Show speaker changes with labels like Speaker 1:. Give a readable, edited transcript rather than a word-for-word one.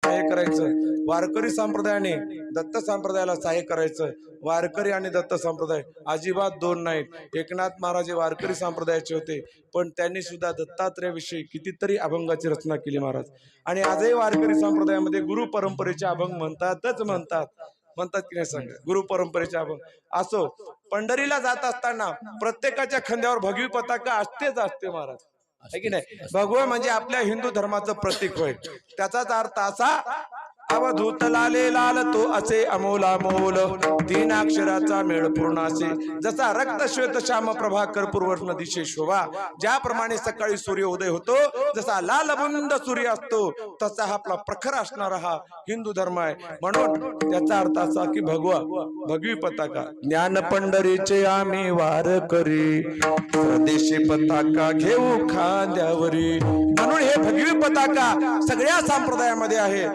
Speaker 1: सहाय्य करायचं, वारकरी संप्रदायाने दत्त संप्रदायाला सहाय्य करायचं. वारकरी आणि दत्त संप्रदाय अजिबात दोन नाहीत. एकनाथ महाराज हे वारकरी संप्रदायाचे होते, पण त्यांनी सुद्धा दत्तात्रय विषयी कितीतरी अभंगाची रचना केली महाराज. आणि आजही वारकरी संप्रदायामध्ये गुरु परंपरेचे अभंग म्हणतात म्हणतात की नाही सांग, गुरु परंपरेचे अभंग. असो, पंढरीला जात असताना प्रत्येकाच्या खांद्यावर भगवी पताका असतेच असते महाराज, है की नाही. भगवा म्हणजे आपल्या हिंदू धर्माचं प्रतीक होय. त्याचाच अर्थ असा, अवधूत लाले लाल तो असे अमोल अमोल, तीन अक्षराचा मेळ पूर्ण असे. जसा रक्त श्वेत श्याम प्रभाकर पूर्वर्ण दिशे शोभा, ज्याप्रमाणे सकाळी सूर्य उदय होतो, जसा लाल बुंद सूर्य असतो, तसा हा आपला प्रखर असणारा हा हिंदू धर्म आहे. म्हणून त्याचा अर्थ असा की भगवी पताका. ज्ञान पंढरीचे आम्ही वारकरी, परदेशी पताका घेऊ खांद्यावरी. म्हणून हे भगवी पताका सगळ्या संप्रदायामध्ये आहे.